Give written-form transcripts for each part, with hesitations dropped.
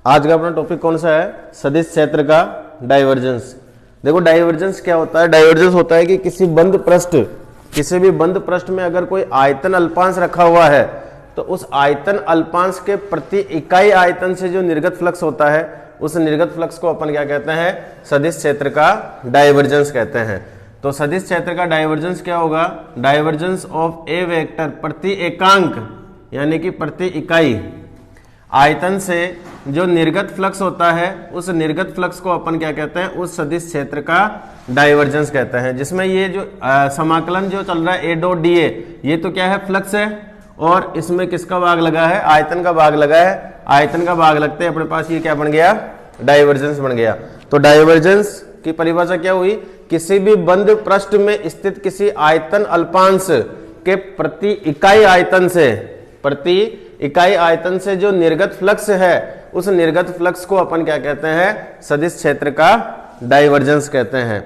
आज का अपना टॉपिक कौन सा है? सदिश क्षेत्र का डाइवर्जेंस। देखो डाइवर्जेंस क्या होता है? डाइवर्जेंस होता है कि किसी भी बंद पृष्ठ में अगर कोई आयतन अल्पांश रखा हुआ है तो उस आयतन अल्पांश के प्रति इकाई आयतन से जो निर्गत फ्लक्स होता है उस निर्गत फ्लक्स को अपन क्या कहते हैं? सदिश क्षेत्र का डाइवर्जेंस कहते हैं। तो सदिश क्षेत्र का डाइवर्जेंस क्या होगा? डाइवर्जेंस ऑफ ए वेक्टर प्रति एकांक यानी कि प्रति इकाई आयतन से जो निर्गत फ्लक्स होता है उस निर्गत फ्लक्स को अपन क्या कहते हैं? उस सदिश क्षेत्र का डाइवर्जेंस कहते हैं। जिसमें ये जो समाकलन जो चल रहा है ए डॉट डी ए, ये तो क्या है? फ्लक्स है। और इसमें किसका भाग लगा है? आयतन का भाग लगा है। आयतन का भाग लगते हैं अपने पास ये क्या बन गया? डाइवर्जेंस बन गया। तो डाइवर्जेंस की परिभाषा क्या हुई? किसी भी बंद पृष्ठ में स्थित किसी आयतन अल्पांश के प्रति इकाई आयतन से जो निर्गत फ्लक्स है उस निर्गत फ्लक्स को अपन क्या कहते हैं? सदिश क्षेत्र का डाइवर्जेंस कहते हैं।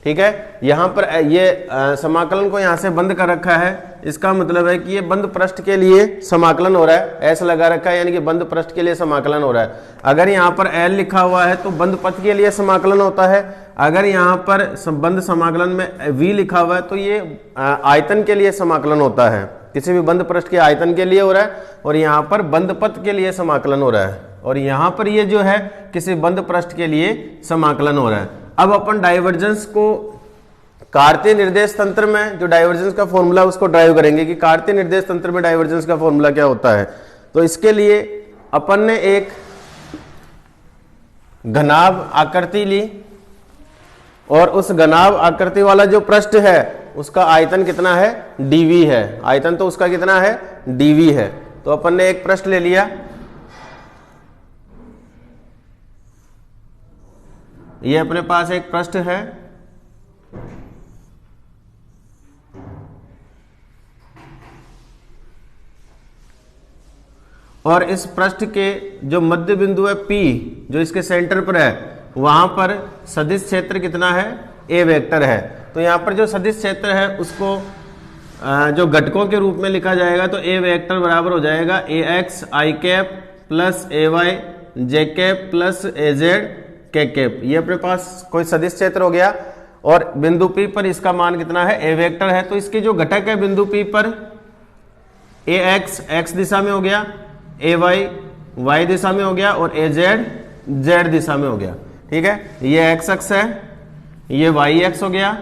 ठीक है, यहां पर ये समाकलन को यहां से बंद कर रखा है। इसका मतलब है कि ये बंद पृष्ठ के लिए समाकलन हो रहा है, ऐसा लगा रखा है यानी कि बंद पृष्ठ के लिए समाकलन हो रहा है। अगर यहाँ पर एल लिखा हुआ है तो बंद पथ के लिए समाकलन होता है। अगर यहाँ पर बंद समाकलन में वी लिखा हुआ है तो ये आयतन के लिए समाकलन होता है। किसी भी बंद पृष्ठ के आयतन के लिए हो रहा है और यहाँ पर बंद पथ के लिए समाकलन हो रहा है और यहाँ पर ये जो है किसी बंद पृष्ठ के लिए समाकलन हो रहा है। अब अपन डाइवर्जेंस को कार्तीय निर्देश तंत्र में जो डाइवर्जेंस का फॉर्मूला उसको ड्राइव करेंगे कि कार्तीय निर्देश तंत्र में डाइवर्जेंस का फॉर्मूला क्या होता है। तो इसके लिए अपन ने एक घनाभ आकृति ली और उस घनाभ आकृति वाला जो पृष्ठ है उसका आयतन कितना है? डीवी है। आयतन तो उसका कितना है? डीवी है। तो अपन ने एक पृष्ठ ले लिया, ये अपने पास एक पृष्ठ है। और इस पृष्ठ के जो मध्य बिंदु है P जो इसके सेंटर पर है वहां पर सदिश क्षेत्र कितना है? ए वेक्टर है। तो यहाँ पर जो सदिश क्षेत्र है उसको जो घटकों के रूप में लिखा जाएगा तो ए वेक्टर बराबर हो जाएगा ए x I cap plus A Y J cap plus A Z K cap. ये अपने पास कोई सदिश क्षेत्र हो गया और बिंदु P पर इसका मान कितना है? ए वेक्टर है। तो इसके जो घटक है बिंदु P पर ए एक्स एक्स दिशा में हो गया, ए वाई वाई दिशा में हो गया और ए जेड जेड दिशा में हो गया। ठीक है, ये एक्स अक्ष है, ये वाई अक्ष हो गया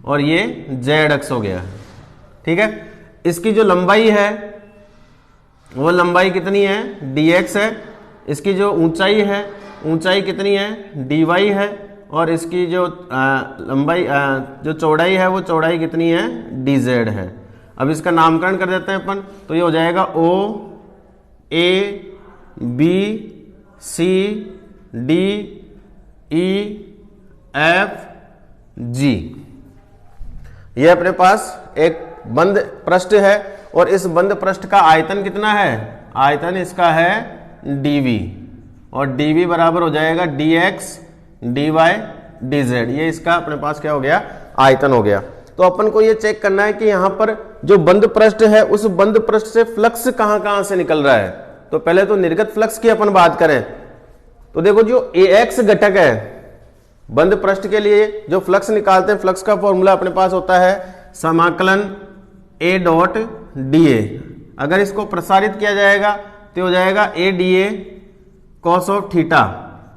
और ये जेड अक्ष हो गया। ठीक है, इसकी जो लंबाई है वो लंबाई कितनी है? dx है। इसकी जो ऊंचाई है ऊंचाई कितनी है? dy है। और इसकी जो लंबाई जो चौड़ाई है वो चौड़ाई कितनी है? dz है। अब इसका नामकरण कर देते हैं अपन, तो ये हो जाएगा o a b c d e f g। ये अपने पास एक बंद पृष्ठ है और इस बंद पृष्ठ का आयतन कितना है? आयतन इसका है dv और dv बराबर हो जाएगा dx dy dz। ये इसका अपने पास क्या हो गया? आयतन हो गया। तो अपन को ये चेक करना है कि यहाँ पर जो बंद पृष्ठ है उस बंद पृष्ठ से फ्लक्स कहां से निकल रहा है। तो पहले तो निर्गत फ्लक्स की अपन बात करें तो देखो जो ax घटक है बंद पृष्ठ के लिए जो फ्लक्स निकालते हैं, फ्लक्स का फॉर्मूला अपने पास होता है समाकलन a डॉट डी ए। अगर इसको प्रसारित किया जाएगा तो हो जाएगा a D A cos of theta.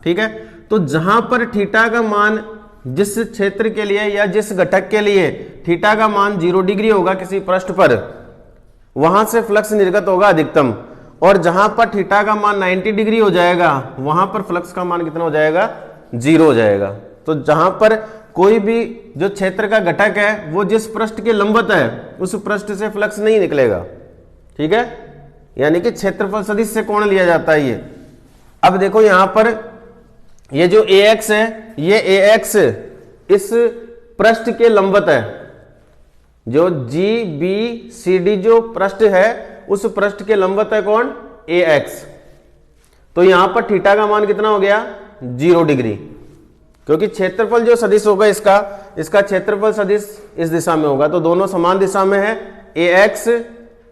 ठीक है, तो जहां पर थीटा का मान जिस क्षेत्र के लिए या जिस घटक के लिए थीटा का मान 0 डिग्री होगा किसी पृष्ठ पर, वहां से फ्लक्स निर्गत होगा अधिकतम। और जहां पर थीटा का मान 90 डिग्री हो जाएगा वहां पर फ्लक्स का मान कितना हो जाएगा? 0 हो जाएगा। तो जहां पर कोई भी जो क्षेत्र का घटक है वो जिस पृष्ठ के लंबवत है उस पृष्ठ से फ्लक्स नहीं निकलेगा। ठीक है, यानी कि क्षेत्रफल सदिश से कोण लिया जाता है ये। अब देखो यहां पर ये जो ax है ये ax इस पृष्ठ के लंबवत है। जो GBCD जो पृष्ठ है उस पृष्ठ के लंबवत है कौन? ax। तो यहां पर थीटा का मान कितना हो गया? 0 डिग्री, क्योंकि क्षेत्रफल जो सदिश होगा इसका क्षेत्रफल सदिश इस दिशा में होगा। तो दोनों समान दिशा में है ax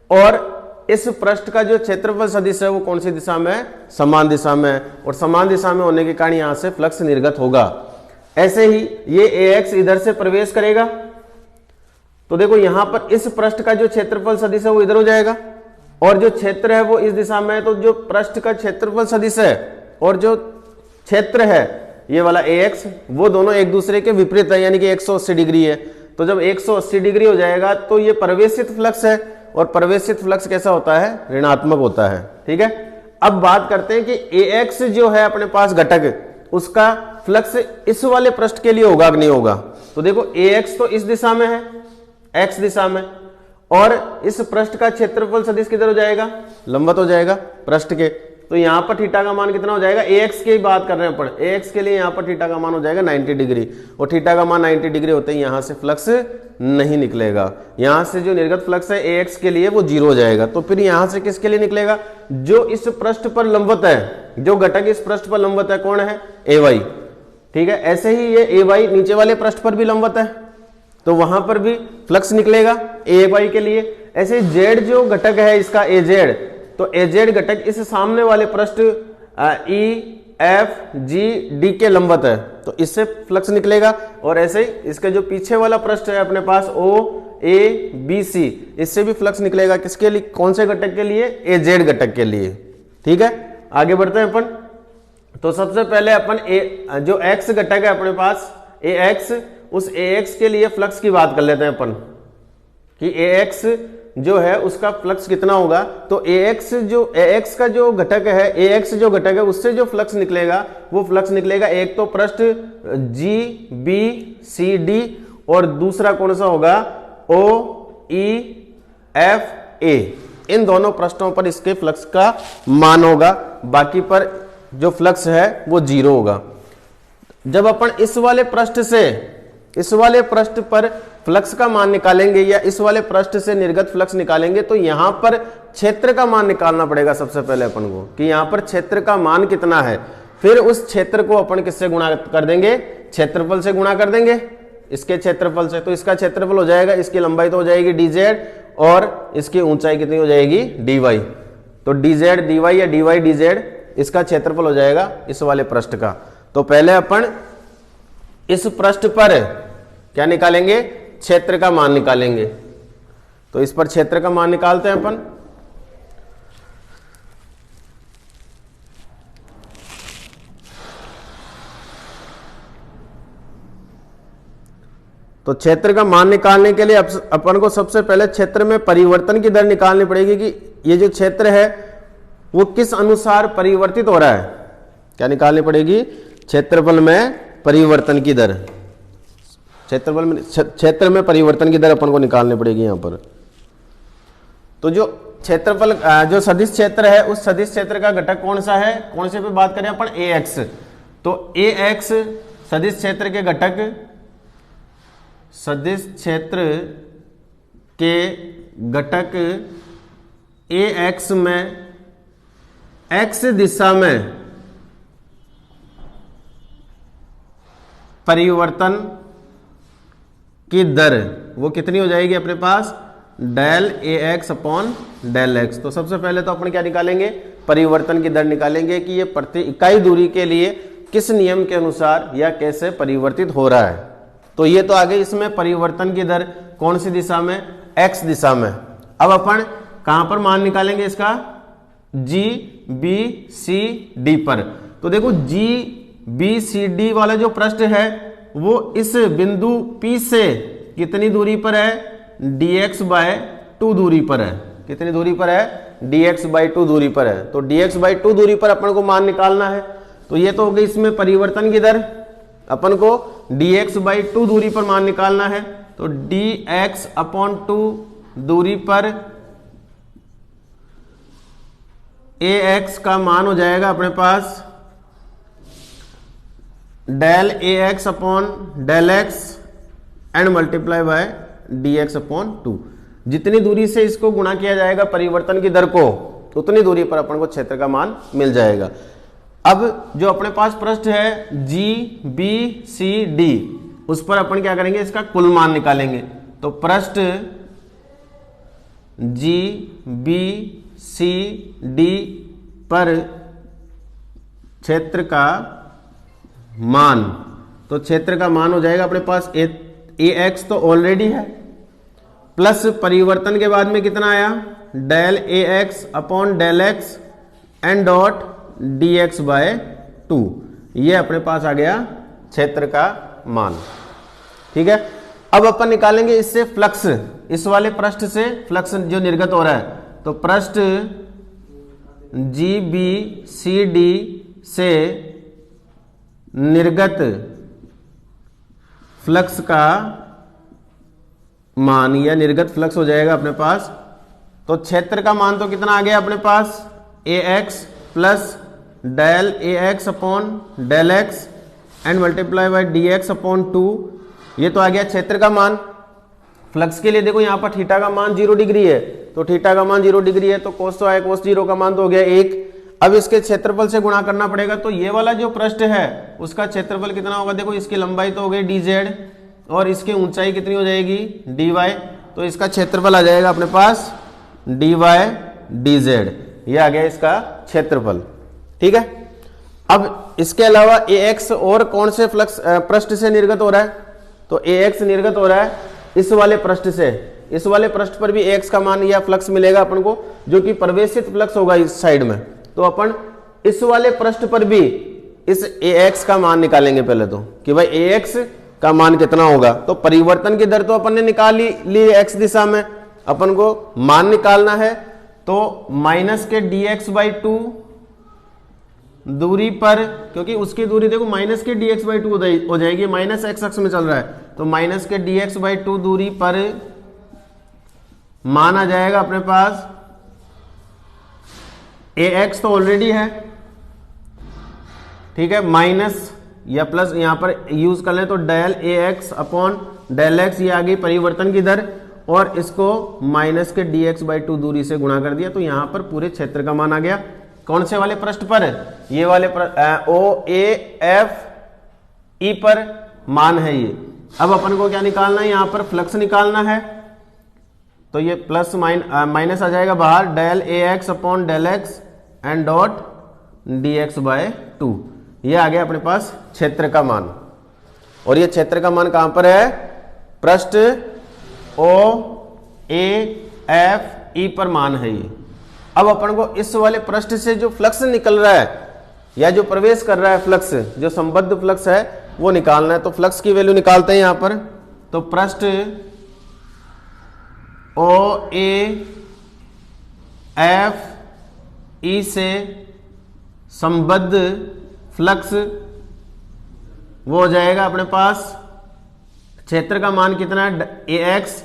और इस पृष्ठ का जो क्षेत्रफल सदिश है वो कौन सी दिशा में है, समान दिशा में है, और समान दिशा में होने के कारण यहां से फ्लक्स निर्गत होगा। ऐसे ही ये AX इधर से प्रवेश करेगा, तो देखो यहां पर इस पृष्ठ का जो क्षेत्रफल सदिश है वो इधर हो जाएगा, और जो क्षेत्र है वो इस दिशा में है, तो जो पृष्ठ का क्षेत्रफल सदिश है और जो क्षेत्र है ये वाला AX वो दोनों एक दूसरे के विपरीत है, यानी कि 180 डिग्री है। तो जब 180 डिग्री हो जाएगा तो ये प्रवेशित फ्लक्स है, और प्रवेशित फ्लक्स कैसा होता है, ऋणात्मक होता है। ठीक है, अब बात करते हैं कि AX जो है अपने पास घटक, उसका फ्लक्स इस वाले पृष्ठ के लिए होगा कि नहीं होगा। तो देखो AX तो इस दिशा में है, X दिशा में, और इस पृष्ठ का क्षेत्रफल सदिश किधर हो जाएगा, लंबवत हो जाएगा पृष्ठ के। तो यहां पर थीटा का मान कितना हो जाएगा, AX की बात कर रहे हैं अपन, AX के लिए यहां पर थीटा का मान हो जाएगा 90 डिग्री, और थीटा का मान 90 डिग्री होते ही यहां से फ्लक्स नहीं निकलेगा। यहां से जो निर्गत फ्लक्स है AX के लिए वो 0 हो जाएगा। तो फिर यहां से किसके लिए निकलेगा, जो इस पृष्ठ पर लंबवत है, जो घटक इस पृष्ठ पर लंबवत है कौन है, AY। ठीक है, ऐसे ही ये AY नीचे वाले पृष्ठ पर भी लंबवत है, तो वहां पर भी फ्लक्स निकलेगा AY के लिए। ऐसे Z जो घटक है इसका AZ, तो AZ घटक इस सामने वाले पृष्ठ E F G D के लंबवत है, तो इससे फ्लक्स निकलेगा। और ऐसे ही इसके जो पीछे वाला पृष्ठ है अपने पास O A B C, इससे भी फ्लक्स निकलेगा। किसके लिए, कौन से घटक के लिए, AZ घटक के लिए। ठीक है, आगे बढ़ते हैं अपन। तो सबसे पहले अपन जो X घटक है अपने पास AX, उस AX के लिए फ्लक्स की बात कर लेते हैं अपन कि AX जो है उसका फ्लक्स कितना होगा। तो AX का जो घटक है, AX जो घटक है उससे जो फ्लक्स निकलेगा वो फ्लक्स निकलेगा, एक तो पृष्ठ G B C D, और दूसरा कौन सा होगा, O E F A। इन दोनों पृष्ठों पर इसके फ्लक्स का मान होगा, बाकी पर जो फ्लक्स है वो 0 होगा। जब अपन इस वाले पृष्ठ से इस वाले पृष्ठ पर फ्लक्स का मान निकालेंगे, या इस वाले पृष्ठ से निर्गत फ्लक्स निकालेंगे, तो यहां पर क्षेत्र का मान निकालना पड़ेगा सबसे पहले अपन को, कि यहां पर क्षेत्र का मान कितना है। फिर उस क्षेत्र को अपन किससे गुणा कर देंगे, क्षेत्रफल से गुणा कर देंगे, इसके क्षेत्रफल से। तो इसका क्षेत्रफल हो जाएगा, इसकी लंबाई तो हो जाएगी dz, और इसकी ऊंचाई कितनी हो जाएगी, dy। तो dz dy या dy dz इसका क्षेत्रफल हो जाएगा इस वाले पृष्ठ का। तो पहले अपन इस पृष्ठ पर क्या निकालेंगे, क्षेत्र का मान निकालेंगे। तो इस पर क्षेत्र का मान निकालते हैं अपन। तो क्षेत्र का मान निकालने के लिए अपन को सबसे पहले क्षेत्र में परिवर्तन की दर निकालनी पड़ेगी कि ये जो क्षेत्र है वो किस अनुसार परिवर्तित हो रहा है। क्या निकालनी पड़ेगी, क्षेत्रफल में परिवर्तन की दर, क्षेत्र में परिवर्तन की दर अपन को निकालनी पड़ेगी यहां पर। तो जो क्षेत्रफल जो सदिश क्षेत्र है उस सदिश क्षेत्र का घटक कौन सा है, कौन से पे बात करें अपन, AX। तो AX सदिश क्षेत्र के घटक, सदिश क्षेत्र के घटक AX में X दिशा में परिवर्तन की दर वो कितनी हो जाएगी अपने पास, del AX upon del X। तो सबसे पहले तो अपन क्या निकालेंगे, परिवर्तन की दर निकालेंगे कि ये प्रति इकाई दूरी के लिए किस नियम के अनुसार या कैसे परिवर्तित हो रहा है। तो ये तो आगे इसमें परिवर्तन की दर कौन सी दिशा में, X दिशा में। अब अपन कहां पर मान निकालेंगे इसका, G B C D पर। तो देखो G B C D वाला जो पृष्ठ है वो इस बिंदु P से कितनी दूरी पर है, dx/2 दूरी पर है। कितनी दूरी पर है, dx/2 दूरी पर है। तो dx/2 दूरी पर अपन को मान निकालना है। तो ये तो हो गई इसमें परिवर्तन की दर, अपन को dx/2 दूरी पर मान निकालना है। तो dx/2 दूरी पर ax का मान हो जाएगा अपने पास del AX upon del X and multiply by dx/2। जितनी दूरी से इसको गुणा किया जाएगा परिवर्तन की दर को, उतनी दूरी पर अपन को क्षेत्र का मान मिल जाएगा। अब जो अपने पास पृष्ठ है G B C D, उस पर अपन क्या करेंगे, इसका कुल मान निकालेंगे। तो पृष्ठ जी बी सी डी पर क्षेत्र का मान, तो क्षेत्र का मान हो जाएगा अपने पास ए एक्स तो ऑलरेडी है, प्लस परिवर्तन के बाद में कितना आया, del A X upon del X and dot D X by 2, ये अपने पास आ गया क्षेत्र का मान। ठीक है, अब अपन निकालेंगे इससे फ्लक्स, इस वाले पृष्ठ से फ्लक्स जो निर्गत हो रहा है, तो पृष्ठ जी बी सी डी से निर्गत फ्लक्स का मान या निर्गत फ्लक्स हो जाएगा अपने पास, तो क्षेत्र का मान तो कितना आ गया अपने पास, A X plus del A X upon del X and multiply by D X upon 2, ये तो आ गया क्षेत्र का मान। फ्लक्स के लिए देखो यहाँ पर थीटा का मान 0 डिग्री है, तो थीटा का मान 0 डिग्री है तो कोस तो आया, कोस 0 का मान तो हो गया 1। अब इसके क्षेत्रफल से गुणा करना पड़ेगा, तो ये वाला जो पृष्ठ है उसका क्षेत्रफल कितना होगा, देखो इसकी लंबाई तो हो गई dz और इसकी ऊंचाई कितनी हो जाएगी dy, तो इसका क्षेत्रफल आ जाएगा अपने पास dy dz, ये आ गया इसका क्षेत्रफल। ठीक है, अब इसके अलावा ax और कौन से फ्लक्स पृष्ठ से निर्गत हो रहा है, तो ax निर्गत हो रहा है इस वाले पृष्ठ से, इस वाले पृष्ठ पर भी ax का मान या फ्लक्स मिलेगा अपन को, जो कि प्रवेशित फ्लक्स होगा इस साइड में, तो अपन इस वाले पृष्ठ पर भी इस ax का मान निकालेंगे पहले तो, कि भाई ax का मान कितना होगा, तो परिवर्तन की दर तो अपन ने निकाल ली x दिशा में, अपन को मान निकालना है, तो माइनस के dx बाई 2 दूरी पर, क्योंकि उसकी दूरी देखो माइनस के dx बाई 2 हो जाएगी, माइनस x अक्ष में चल रहा है, तो माइनस के dx बाई 2 दूरी पर मान आ जाएगा अपने पास, ax तो ऑलरेडी है, ठीक है, माइनस या प्लस यहां पर यूज कर लें तो del A X upon del x, ये आ गई परिवर्तन की दर, और इसको माइनस के dx बाई 2 दूरी से गुणा कर दिया, तो यहां पर पूरे क्षेत्र का मान आ गया। कौन से वाले पृष्ठ पर, ये वाले ओ ए एफ ई पर मान है ये। अब अपन को क्या निकालना है, यहां पर फ्लक्स निकालना है, तो ये प्लस माइनस आ जाएगा बाहर, del A X upon del X and dot D X by 2, ये आ गया अपने पास क्षेत्र का मान। और ये क्षेत्र का मान कहां पर है, पृष्ठ ओ ए एफ ई पर मान है ये। अब अपन को इस वाले पृष्ठ से जो फ्लक्स निकल रहा है या जो प्रवेश कर रहा है फ्लक्स, जो संबद्ध फ्लक्स है वो निकालना है, तो फ्लक्स की वैल्यू निकालते हैं यहां पर, तो पृष्ठ ओ ए एफ ई से संबद्ध फ्लक्स वो हो जाएगा अपने पास, क्षेत्र का मान कितना है, A X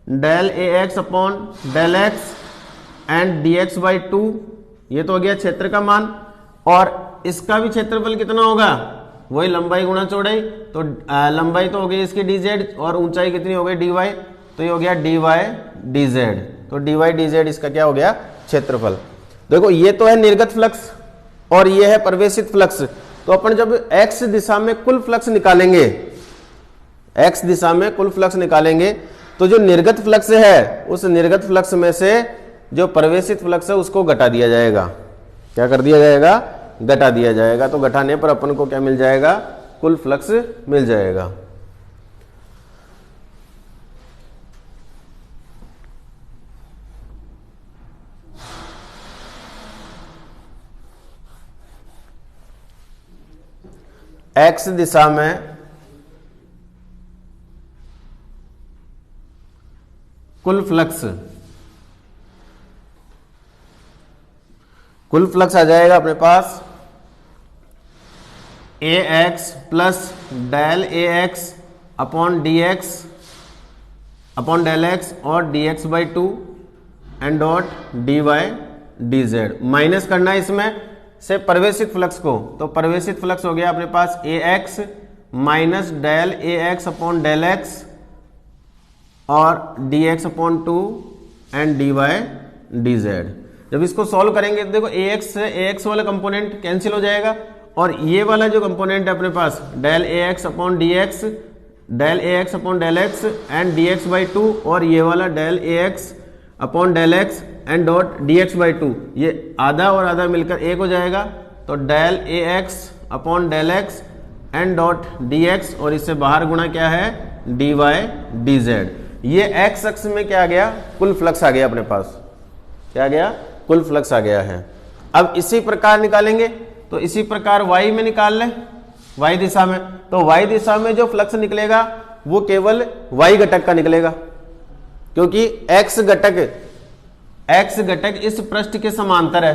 del A X upon del X and D X by 2, ये तो हो गया क्षेत्र का मान। और इसका भी क्षेत्रफल कितना होगा, वही लंबाई गुणा चौड़ाई, तो लंबाई तो हो गई इसकी dz और ऊंचाई कितनी हो गई dy, तो ये हो गया dy dz, तो dy dz इसका क्या हो गया क्षेत्रफल। देखो ये तो है निर्गत फ्लक्स और ये है प्रवेशित फ्लक्स, तो अपन जब x दिशा में कुल फ्लक्स निकालेंगे, x दिशा में कुल फ्लक्स निकालेंगे, तो जो निर्गत फ्लक्स है उस निर्गत फ्लक्स में से जो प्रवेशित फ्लक्स है उसको घटा दिया जाएगा। क्या कर दिया जाएगा, घटा दिया जाएगा, तो घटाने पर अपन को क्या मिल जाएगा, कुल फ्लक्स मिल जाएगा। x दिशा में कुल फ्लक्स आ जाएगा अपने पास A X plus del A X upon D X upon del X और D X by 2 and dot D Y D Z. Minus करना है इसमें से प्रवेशित फ्लक्स को, तो प्रवेशित फ्लक्स हो गया अपने पास A X minus del A X upon del X और D X upon 2 and D Y D Z. जब इसको सॉल्व करेंगे तो देखो ए एक्स से ए एक्स वाला कंपोनेंट कैंसिल हो जाएगा और ये वाला जो कंपोनेंट है अपने पास del A X upon D X, del A X upon del X and D X by 2 और ये वाला del A X upon del X and dot D X by two, ये आधा और आधा मिलकर एक हो जाएगा, तो del A X upon del X and dot D X, और इससे बाहर गुणा क्या है, डी वाई डी जेड। ये एक्स अक्ष में क्या आ गया, कुल फ्लक्स आ गया अपने पास, क्या आ गया, कुल फ्लक्स आ गया है। अब इसी प्रकार निकालेंगे, तो इसी प्रकार वाई में निकाल लें, वाई दिशा में, तो वाई दिशा में जो फ्लक्स निकलेगा वो केवल वाई घटक का निकलेगा, क्योंकि एक्स घटक इस पृष्ठ के समांतर है,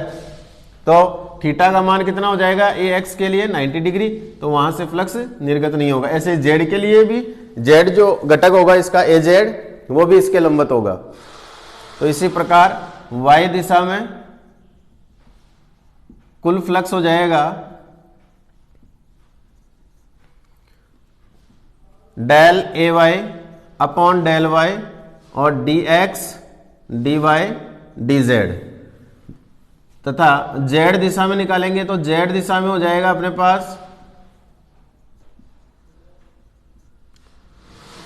तो थीटा का मान कितना हो जाएगा ए एक्स के लिए 90 डिग्री, तो वहां से फ्लक्स निर्गत नहीं होगा। ऐसे जेड के लिए भी, जेड जो घटक होगा इसका ए जेड, वो भी इसके लंबवत होगा। तो इसी प्रकार वाई दिशा में कुल फ्लक्स हो जाएगा del A Y upon del Y और D X D Y D Z, तथा जेड दिशा में निकालेंगे तो जेड दिशा में हो जाएगा अपने पास,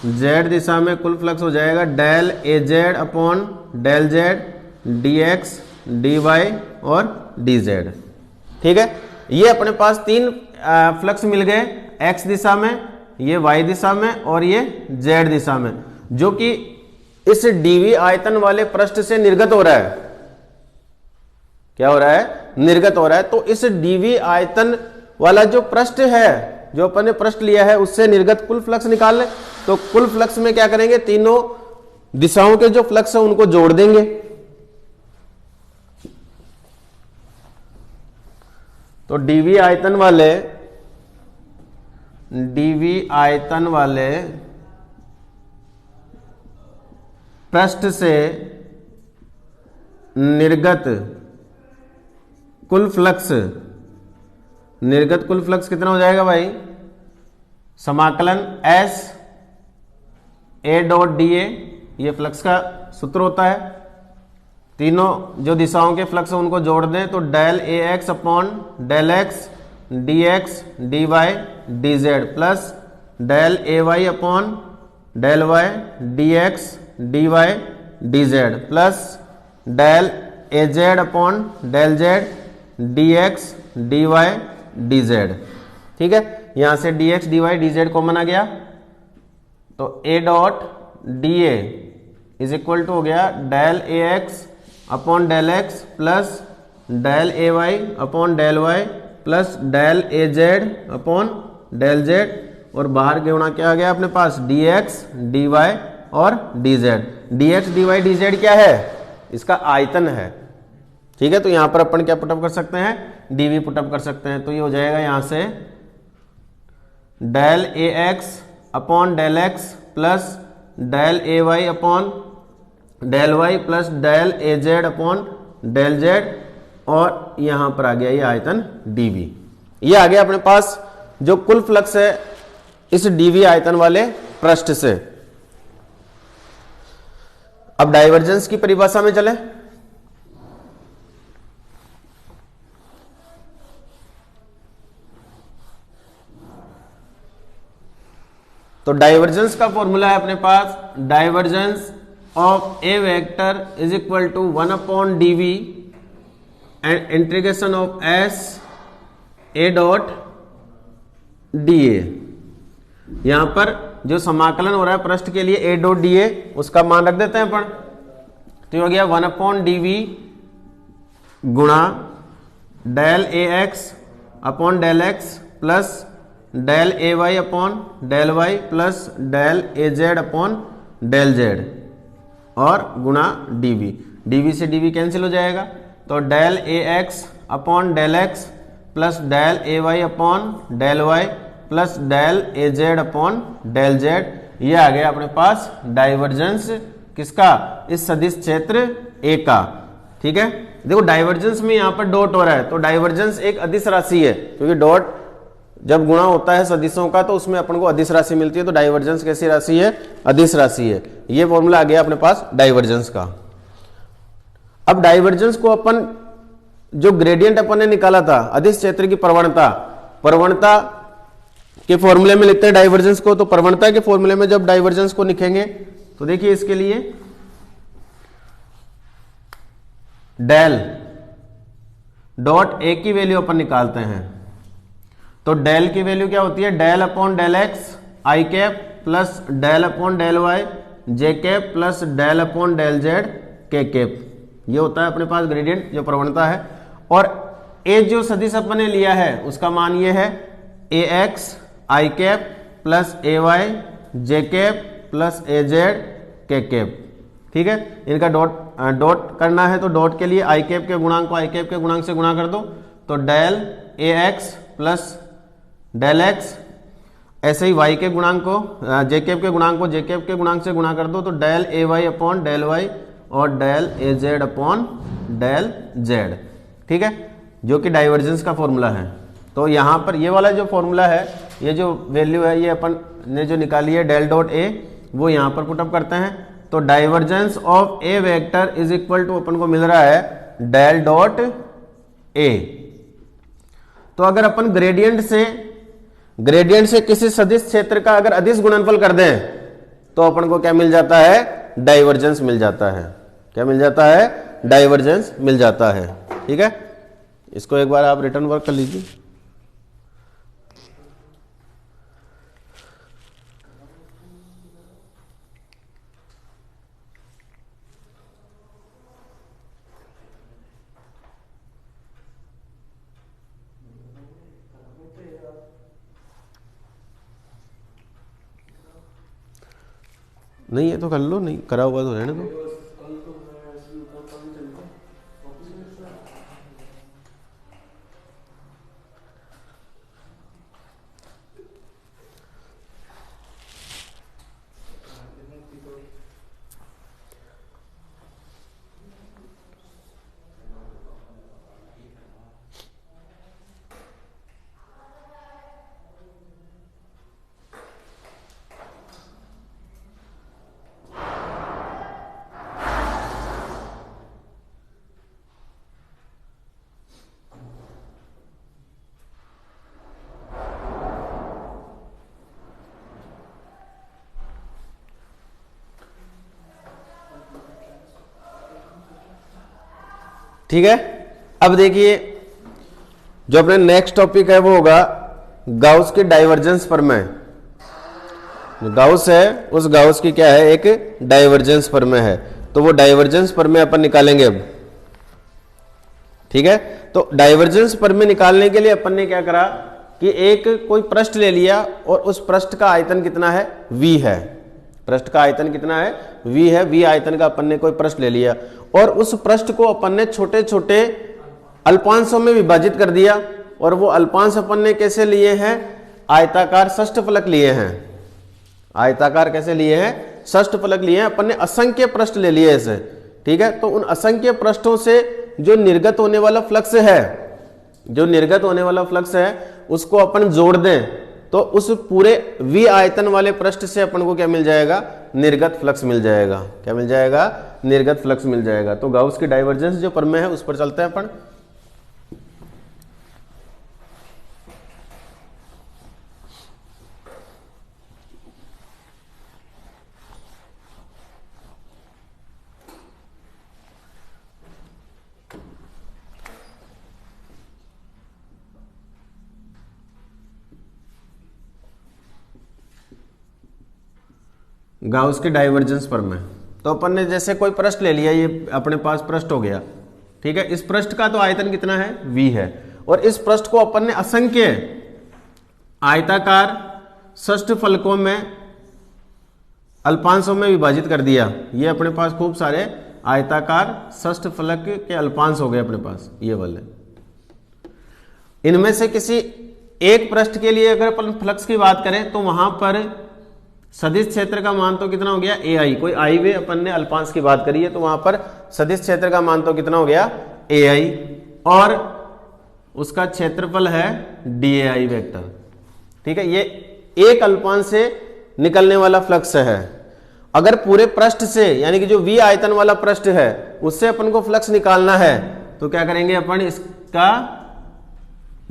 जेड दिशा में कुल फ्लक्स हो जाएगा del A Z upon del Z D X D Y और डी जेड। ठीक है, ये अपने पास तीन फ्लक्स मिल गए, एक्स दिशा में, ये वाई दिशा में और ये जेड दिशा में, जो कि इस डीवी आयतन वाले पृष्ठ से निर्गत हो रहा है। क्या हो रहा है, निर्गत हो रहा है। तो इस डीवी आयतन वाला जो पृष्ठ है, जो अपन ने पृष्ठ लिया है, उससे निर्गत कुल फ्लक्स निकाल लें। तो कुल फ्लक्स में क्या करेंगे, तीनों दिशाओं के जो फ्लक्स है उनको जोड़ देंगे। तो डीवी आयतन वाले पृष्ठ से निर्गत कुल फ्लक्स कितना हो जाएगा भाई, समाकलन S A dot D A, ये फ्लक्स का सूत्र होता है। तीनों जो दिशाओं के फ्लक्स उनको जोड़ दें तो del A X upon del X D X D Y D Z plus del A Y upon del Y D X D Y D Z plus del A Z upon del Z D X D Y D Z. ठीक है, यहां से D X D Y D Z common आ गया, तो A dot D A is equal to हो गया del A X upon del X plus del A Y upon del Y plus del A Z upon del Z, और बाहर के गुणा क्या आ गया अपने पास, डी एक्स डी वाई और D Z. D X D Y D Z क्या है, इसका आयतन है। ठीक है, तो यहां पर अपन क्या पुटअप कर सकते हैं, डीवी पुटअप कर सकते हैं। तो ये हो जाएगा यहां से del A X upon del X plus del A Y upon del Y plus del A Z upon del Z, और यहां पर आ गया ये आयतन डीवी। ये आ गया अपने पास जो कुल फ्लक्स है इस डीवी आयतन वाले पृष्ठ से। अब डाइवर्जेंस की परिभाषा में चले। तो डाइवर्जेंस का फॉर्मूला है अपने पास, divergence of A vector is equal to 1 upon D V and integration of S A dot D A. यहां पर जो समाकलन हो रहा है पृष्ठ के लिए ए डॉट डी ए, उसका मान रख देते हैं अपन। तो हो गया 1 अपॉन डी वी गुणा del A X upon del X plus del A Y upon del Y plus del A Z upon del Z और गुणा डीवी। डीवी से डीवी कैंसिल हो जाएगा, तो del A X upon del X plus del A Y upon del Y plus del A Z upon del Z. ये आ गया अपने पास डाइवर्जेंस किसका, इस सदिश क्षेत्र ए का। ठीक है, देखो डाइवर्जेंस में यहां पर डॉट हो रहा है, तो डाइवर्जेंस एक अदिश राशि है, क्योंकि डॉट जब गुणा होता है सदिशों का तो उसमें अपन को अदिश राशि मिलती है। तो डाइवर्जेंस कैसी राशि है, अदिश राशि है। ये फॉर्मूला आ गया अपने पास डाइवर्जेंस का। अब डाइवर्जेंस को अपन जो ग्रेडियंट अपन ने निकाला था अदिश क्षेत्र की प्रवणता के फॉर्मूले में लिखते हैं डाइवर्जेंस को। तो प्रवणता के फॉर्मूले में जब डाइवर्जेंस को लिखेंगे तो देखिए इसके लिए डेल डॉट ए की वैल्यू अपन निकालते हैं, तो डेल की वैल्यू क्या होती है, del upon del X I cap plus del upon del Y J cap plus del upon del Z K cap. ये होता है अपने पास ग्रेडियंट जो प्रवणता है। और ए जो सदिश अपन ने लिया है उसका मान ये है A x I cap plus A Y J cap plus A Z K cap. ठीक है, इनका डॉट करना है तो डॉट के लिए आई कैप के गुणांक को आई कैप के गुणांक से गुणा कर दो, तो del A X plus del x, ऐसे ही वाई के गुणांक को जे कैप के गुणांक को जे कैप के गुणांक से गुणा कर दो, तो del A Y upon del Y और del A Z upon del Z. ठीक है, जो कि डाइवर्जेंस का फॉर्मूला है। तो यहाँ पर ये वाला जो फॉर्मूला है, ये जो वैल्यू है, ये अपन ने जो निकाली है डेल डॉट ए, वो यहाँ पर पुटअप करते हैं। तो divergence of A vector is equal to अपन को मिल रहा है डेल डॉट ए। तो अगर अपन ग्रेडियंट से किसी सदिश क्षेत्र का अगर अदिश गुणनफल कर दें तो अपन को क्या मिल जाता है, डाइवर्जेंस मिल जाता है। क्या मिल जाता है, डाइवर्जेंस मिल जाता है। ठीक है, इसको एक बार आप रिटर्न वर्क कर लीजिए। नहीं है तो कर लो, नहीं करा हुआ तो रहने दो। ठीक है, अब देखिए जो अपने नेक्स्ट टॉपिक है वो होगा गाउस की डाइवर्जेंस प्रमेय। गाउस है, उस गाउस की क्या है, एक डाइवर्जेंस प्रमेय है। तो वो डाइवर्जेंस प्रमेय अपन निकालेंगे अब। ठीक है, तो डाइवर्जेंस प्रमेय निकालने के लिए अपन ने क्या करा कि एक कोई पृष्ठ ले लिया और उस पृष्ठ का आयतन कितना है, v है। पृष्ठ का आयतन कितना है, v है। v आयतन का अपन ने कोई पृष्ठ ले लिया और उस पृष्ठ को अपन ने छोटे छोटे अल्पांशों में विभाजित कर दिया। और वो अल्पांश अपन ने कैसे लिए हैं, आयताकार षष्ठफलक लिए हैं। आयताकार कैसे लिए हैं, षष्ठफलक लिए हैं। अपन ने असंख्य पृष्ठ ले लिए ऐसे। ठीक है, तो उन असंख्य पृष्ठों से जो निर्गत होने वाला फ्लक्स है, जो निर्गत होने वाला फ्लक्स है उसको अपन जोड़ दें तो उस पूरे v आयतन वाले पृष्ठ से अपन को क्या मिल जाएगा, निर्गत फ्लक्स मिल जाएगा। क्या मिल जाएगा, निर्गत फ्लक्स मिल जाएगा। तो गाउस की डाइवर्जेंस जो प्रमेय है उस पर चलते हैं अपन। गाउस के डाइवर्जेंस प्रमेय। तो अपन ने जैसे कोई पृष्ठ ले लिया, ये अपने पास पृष्ठ हो गया। ठीक है, इस पृष्ठ का तो आयतन कितना है, v है। और इस पृष्ठ को अपन ने असंख्य आयताकार षष्ठफलकों में अल्पांशों में विभाजित कर दिया। ये अपने पास खूब सारे आयताकार षष्ठफलक के अल्पांश हो गए अपने पास, ये वाले। इनमें से किसी एक पृष्ठ के लिए अगर अपन फ्लक्स की बात करें तो वहां पर सदिश क्षेत्र का मान तो कितना हो गया, ए आई। कोई आई वे अपन ने अल्पांश की बात करी है तो वहां पर सदिश क्षेत्र का मान तो कितना हो गया, ए आई, और उसका क्षेत्रफल है डी ए आई वेक्टर। ठीक है, ये एक अल्पांश से निकलने वाला फ्लक्स है। अगर पूरे पृष्ठ से यानी कि जो v आयतन वाला पृष्ठ है उससे अपन को फ्लक्स निकालना है तो क्या करेंगे अपन, इसका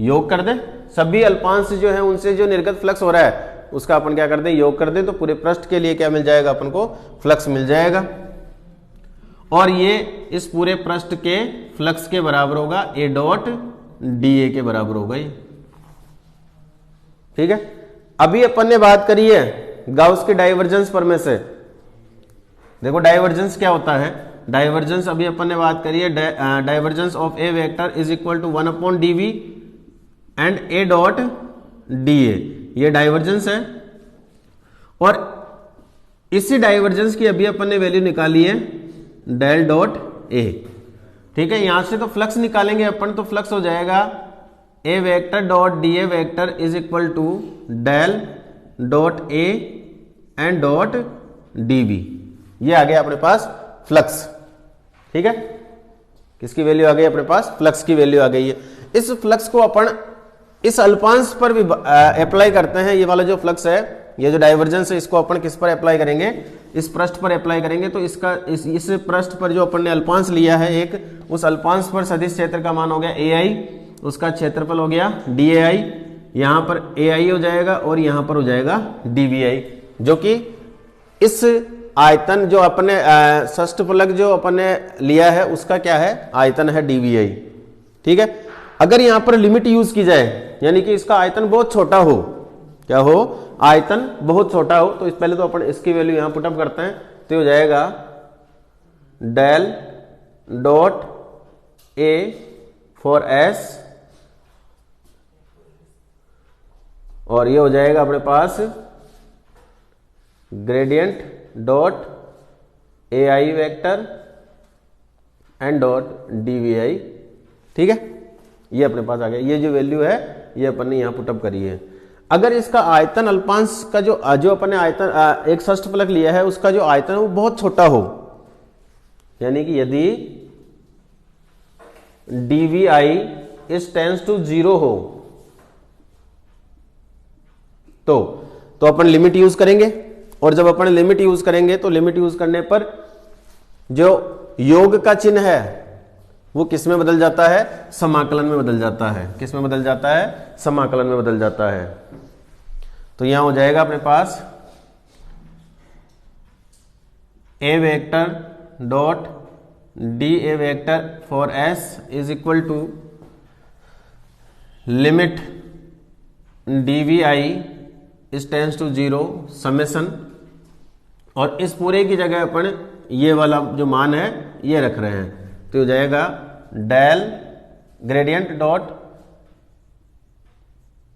योग कर दें। सभी अल्पांश जो है उनसे जो निर्गत फ्लक्स हो रहा है उसका अपन क्या कर दें, योग कर दें, तो पूरे पृष्ठ के लिए क्या मिल जाएगा अपन को, फ्लक्स मिल जाएगा। और ये इस पूरे पृष्ठ के फ्लक्स के बराबर होगा, ए डॉट डी ए के बराबर होगा ये। ठीक है, अभी अपन ने बात करी है गाउस के डाइवर्जेंस प्रमेय से। देखो डाइवर्जेंस क्या होता है, डाइवर्जेंस अभी अपन ने बात करी है, divergence of A vector is equal to 1/dv and A dot D A, ये डाइवर्जेंस है। और इसी डाइवर्जेंस की अभी अपन ने वैल्यू निकाली है डेल डॉट ए। ठीक है, यहां से तो फ्लक्स निकालेंगे अपन, तो फ्लक्स हो जाएगा A vector dot D A vector is equal to del dot A and dot D B. ये आ गया अपने पास फ्लक्स। ठीक है, किसकी वैल्यू आ गई अपने पास, फ्लक्स की वैल्यू आ गई है। इस फ्लक्स को अपन इस अल्पांश पर भी अप्लाई करते हैं। ये वाला जो फ्लक्स है, ये जो डाइवर्जेंस है, इसको अपन किस पर अप्लाई करेंगे, इस पृष्ठ पर अप्लाई करेंगे। तो इसका इस पृष्ठ पर जो अपन ने अल्पांश लिया है एक, उस अल्पांश पर सदिश क्षेत्र का मान हो गया ए आई, उसका क्षेत्रफल हो गया डी ए आई, यहां पर ए आई हो जाएगा और यहां पर हो जाएगा डी वी आई, जो कि इस आयतन जो अपने षष्ठ फलक जो अपने लिया है उसका क्या है, आयतन है डी वी आई। ठीक है, अगर यहां पर लिमिट यूज की जाए, यानी कि इसका आयतन बहुत छोटा हो, क्या हो, आयतन बहुत छोटा हो, तो इस पहले तो अपन इसकी वैल्यू यहां पुटअप करते हैं, तो हो जाएगा del dot A for S, और ये हो जाएगा अपने पास gradient dot A I vector and dot D V I. ठीक है, ये अपने पास आ गया। ये जो वैल्यू है ये अपन ने यहां पुटअप करी है। अगर इसका आयतन अल्पांश का जो अपन ने आयतन एक षष्ठ फलक लिया है उसका जो आयतन है वो बहुत छोटा हो, यानी कि यदि D V I is tends to 0 हो तो अपन लिमिट यूज करेंगे। और जब अपन लिमिट यूज करेंगे तो लिमिट यूज करने पर जो योग का चिन्ह है वो किस में बदल जाता है, समाकलन में बदल जाता है। किस में बदल जाता है, समाकलन में बदल जाता है। तो यहां हो जाएगा अपने पास A vector dot D A vector for S is equal to limit D V I is tends to 0 summation, और इस पूरे की जगह अपन ये वाला जो मान है ये रख रहे हैं, तो हो जाएगा del gradient dot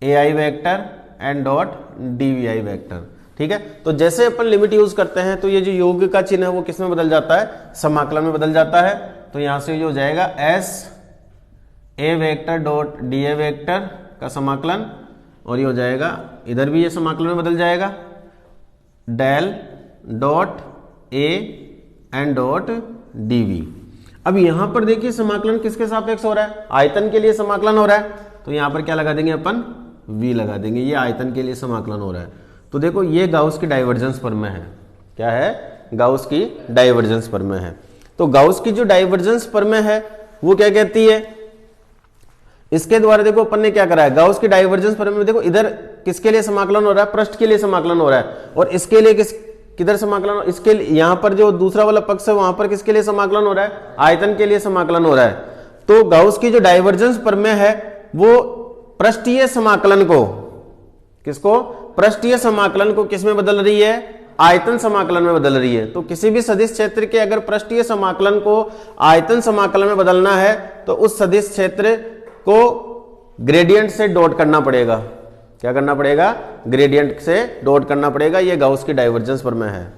A I vector and dot D V I vector. ठीक है, तो जैसे अपन लिमिट यूज करते हैं तो ये जो योग का चिन्ह है वो किस में बदल जाता है, समाकलन में बदल जाता है। तो यहां से जो हो जाएगा S A vector dot D A vector का समाकलन, और ये हो जाएगा इधर भी ये समाकलन में बदल जाएगा del dot A and dot D V. अब यहां पर देखिए समाकलन किसके सापेक्ष हो रहा है, आयतन के लिए समाकलन हो रहा है, तो यहां पर क्या लगा देंगे अपन, v लगा देंगे। ये आयतन के लिए समाकलन हो रहा है। तो देखो ये गाउस की डाइवर्जेंस प्रमेय है। क्या है, गाउस की डाइवर्जेंस प्रमेय है। तो गाउस की जो डाइवर्जेंस प्रमेय है वो क्या कहती है, इसके द्वारा देखो अपन ने क्या करा है, गाउस की डाइवर्जेंस प्रमेय में देखो इधर किसके लिए समाकलन हो रहा है, पृष्ठ के लिए समाकलन हो रहा है, और इसके लिए किधर समाकलन, इसके यहां पर जो दूसरा वाला पक्ष है वहां पर किसके लिए समाकलन हो रहा है, आयतन के लिए समाकलन हो रहा है। तो गाउस की जो डाइवर्जेंस प्रमेय है वो पृष्ठीय समाकलन को, किसको, पृष्ठीय समाकलन को किस में बदल रही है, आयतन समाकलन में बदल रही है। तो किसी भी सदिश क्षेत्र के अगर पृष्ठीय समाकलन को आयतन समाकलन में बदलना है तो उस सदिश क्षेत्र को ग्रेडियंट से डॉट करना पड़ेगा। क्या करना पड़ेगा, ग्रेडियंट से डॉट करना पड़ेगा। ये गाउस की डाइवर्जेंस प्रमेय है।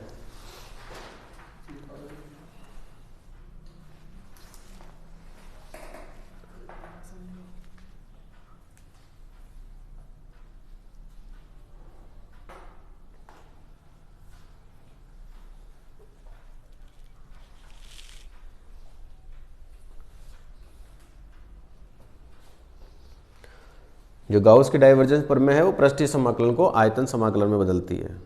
जो गाउस की डाइवर्जेंस प्रमेय है वो पृष्ठीय समाकलन को आयतन समाकलन में बदलती है।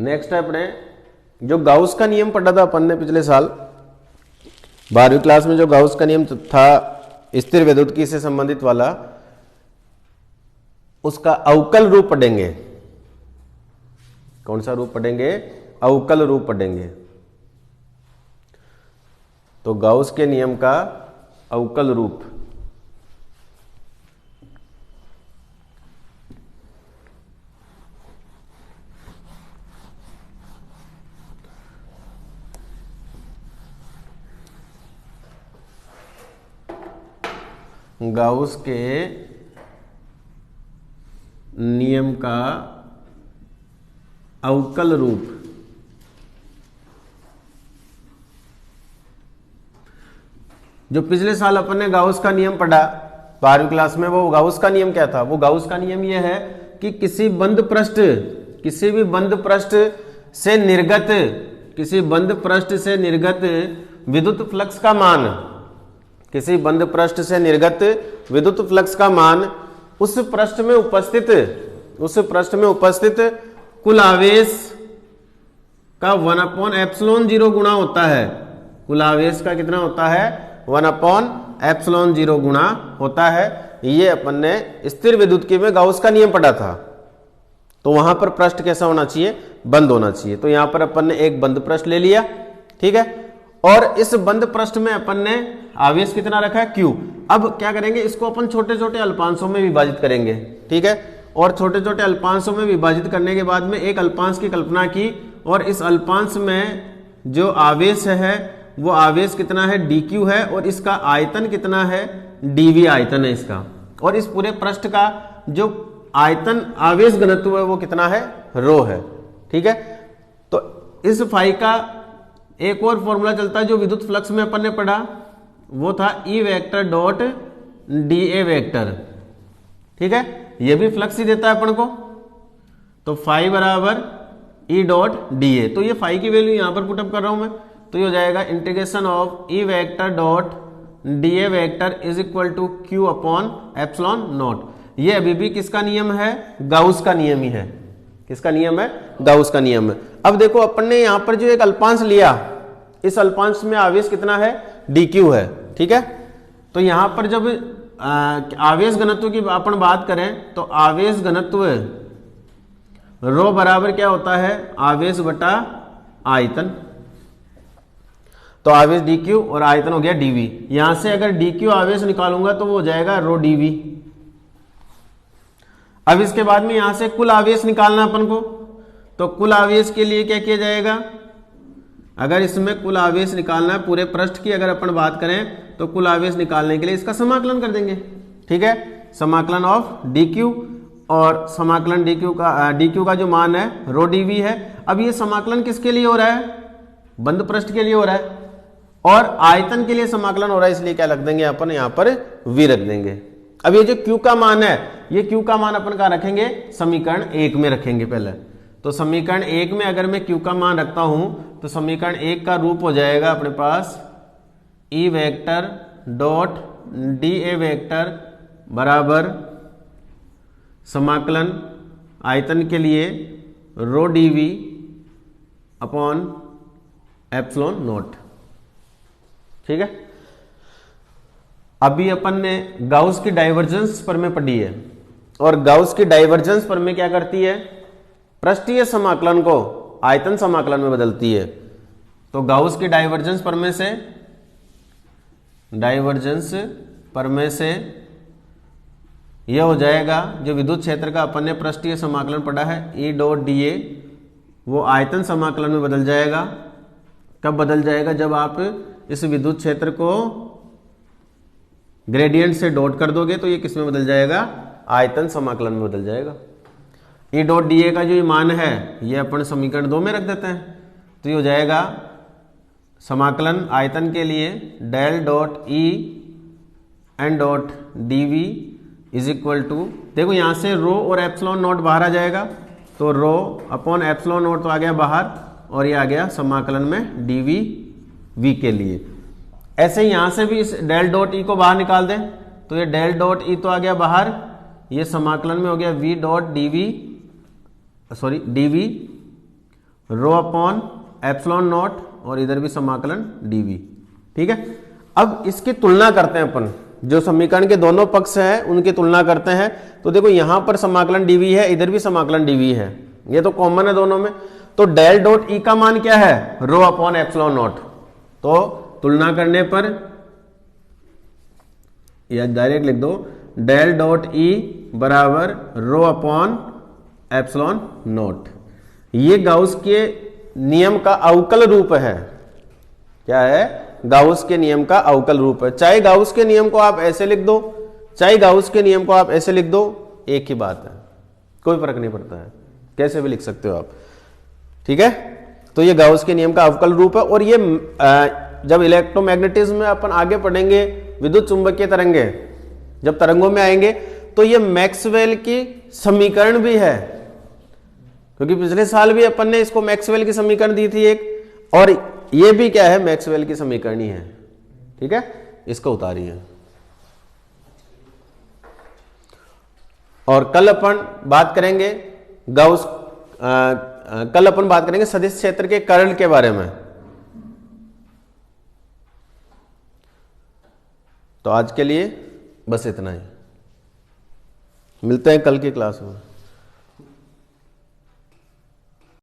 नेक्स्ट है अपने जो गाउस का नियम पढ़ा था अपन ने पिछले साल 12वीं क्लास में, जो गाउस का नियम था स्थिर विद्युत्की से संबंधित वाला, उसका अवकल रूप पढ़ेंगे। कौन सा रूप पढ़ेंगे? अवकल रूप पढ़ेंगे। तो गाउस के नियम का अवकल रूप, गाउस के नियम का अवकल रूप। जो पिछले साल अपन ने गाउस का नियम पढ़ा 12वीं क्लास में, वो गाउस का नियम क्या था? वो गाउस का नियम यह है कि किसी भी बंद पृष्ठ से निर्गत विद्युत फ्लक्स का मान, किसी बंद पृष्ठ से निर्गत विद्युत फ्लक्स का मान उस पृष्ठ में उपस्थित कुल आवेश का 1/ε0 गुणा होता है। कुल आवेश का कितना होता है? 1/ε0 गुणा होता है। ये अपन ने स्थिर विद्युत्की में गाउस का नियम पढ़ा था। तो वहां पर पृष्ठ कैसा होना चाहिए? बंद होना चाहिए। तो यहां पर अपन ने एक बंद पृष्ठ ले लिया, ठीक है, और इस बंद पृष्ठ में अपन ने आवेश कितना रखा है? Q। अब क्या करेंगे? इसको अपन छोटे छोटे अल्पांशों में विभाजित करेंगे, ठीक है, और छोटे छोटे अल्पांशों में विभाजित करने के बाद में एक अल्पांश की कल्पना की, और इस अल्पांश में जो आवेश है वो आवेश कितना है? dq है, और इसका आयतन कितना है? dv आयतन है इसका, और इस पूरे पृष्ठ का जो आयतन आवेश घनत्व है वो कितना है? रो है, ठीक है। तो इस फाई का एक और फॉर्मूला चलता है जो विद्युत फ्लक्स में अपन ने पढ़ा, वो था E vector dot dA vector, ठीक है, ये भी फ्लक्स ही देता है अपन को। तो फाई बराबर E डॉट dA। तो ये फाई की वैल्यू यहां पर पुटअप कर रहा हूं मैं, तो ये हो जाएगा integration of E vector dot dA vector is equal to Q upon epsilon naught. ये अभी भी किसका नियम है? गाउस का नियम ही है। किसका नियम है? गाउस का नियम है। अब देखो अपन ने यहां पर जो एक अल्पांश लिया, इस अल्पांश में आवेश कितना है? dq है, ठीक है। तो यहां पर जब आवेश घनत्व की अपन बात करें तो आवेश घनत्व रो बराबर क्या होता है? आवेश बटा आयतन। तो आवेश dq और आयतन हो गया dv। यहां से अगर dq आवेश निकालूंगा तो वो हो जाएगा रो dv। अब इसके बाद में यहां से कुल आवेश निकालना अपन को, तो कुल आवेश के लिए क्या किया जाएगा? अगर इसमें कुल आवेश निकालना है पूरे पृष्ठ की अगर अपन बात करें तो कुल आवेश निकालने के लिए इसका समाकलन कर देंगे, ठीक है, समाकलन ऑफ dq, और समाकलन dq का जो मान है रो dv है। अब ये समाकलन किसके लिए हो रहा है? बंद पृष्ठ के लिए हो रहा है, और आयतन के लिए समाकलन हो रहा है, इसलिए क्या रख देंगे अपन? यहां पर v रख देंगे। अब ये जो q का मान है, ये q का मान अपन कहां रखेंगे? समीकरण 1 में रखेंगे पहले। तो समीकरण 1 में अगर मैं q का मान रखता हूं तो समीकरण 1 का रूप हो जाएगा अपने पास E vector dot dA vector बराबर समाकलन आयतन के लिए रो dv अपॉन एप्सिलॉन नॉट, ठीक है। अभी अपन ने गाउस की डाइवर्जेंस प्रमेय पढ़ी है, और गाउस की डाइवर्जेंस प्रमेय क्या करती है? पृष्ठीय समाकलन को आयतन समाकलन में बदलती है। तो गाउस की डाइवर्जेंस प्रमेय से यह हो जाएगा, जो विद्युत क्षेत्र का अपन ने पृष्ठीय समाकलन पढ़ा है E डॉट dA, वो आयतन समाकलन में बदल जाएगा। कब बदल जाएगा? जब आप इस विद्युत क्षेत्र को ग्रेडियंट से डॉट कर दोगे तो ये किस में बदल जाएगा? आयतन समाकलन में बदल जाएगा। E डॉट dA का जो ये मान है ये अपन समीकरण 2 में रख देते हैं, तो ये हो जाएगा समाकलन आयतन के लिए del dot E n dot dV is equal to, देखो यहां से रो और एप्सिलॉन नॉट बाहर आ जाएगा, तो रो अपॉन एप्सिलॉन नॉट तो आ गया बाहर, और ये आ गया समाकलन में dV v के लिए। ऐसे ही यहां से भी इस डेल डॉट E को बाहर निकाल दें, तो ये डेल डॉट E तो आ गया बाहर, ये समाकलन में हो गया v dot dV, rho upon epsilon not और इधर भी समाकलन dv। ठीक है, अब इसकी तुलना करते हैं अपन, जो समीकरण के दोनों पक्ष हैं उनकी तुलना करते हैं। तो देखो यहां पर समाकलन dv है, इधर भी समाकलन dv है, ये तो कॉमन है दोनों में। तो डेल डॉट ई का मान क्या है, रो अपॉन एप्सिलॉन नॉट। तो तुलना करने पर या डायरेक्ट लिख दो, डेल डॉट ई बराबर रो अपॉन एप्सिलॉन नॉट। ये गाउस के नियम का अवकल रूप है। क्या है, गाउस के नियम का अवकल रूप है। चाहे गाउस के नियम को आप ऐसे लिख दो, चाहे गाउस के नियम को आप ऐसे लिख दो, एक ही बात है, कोई फर्क नहीं पड़ता है, कैसे भी लिख सकते हो आप। ठीक है, तो ये गाउस के नियम का अवकल रूप है। और ये जब इलेक्ट्रोमैग्नेटिज्म में अपन आगे पढ़ेंगे, विद्युत चुंबकीय तरंगे जब तरंगों में आएंगे, तो ये मैक्सवेल की समीकरण भी है, क्योंकि पिछले साल भी अपन ने इसको मैक्सवेल की समीकरण दी थी एक, और ये भी क्या है, मैक्सवेल की समीकरण ही है। ठीक है, इसको उतारिए। और कल अपन बात करेंगे गाउस, कल अपन बात करेंगे सदिश क्षेत्र के कर्ल के बारे में। तो आज के लिए बस इतना ही, मिलते हैं कल की क्लास में।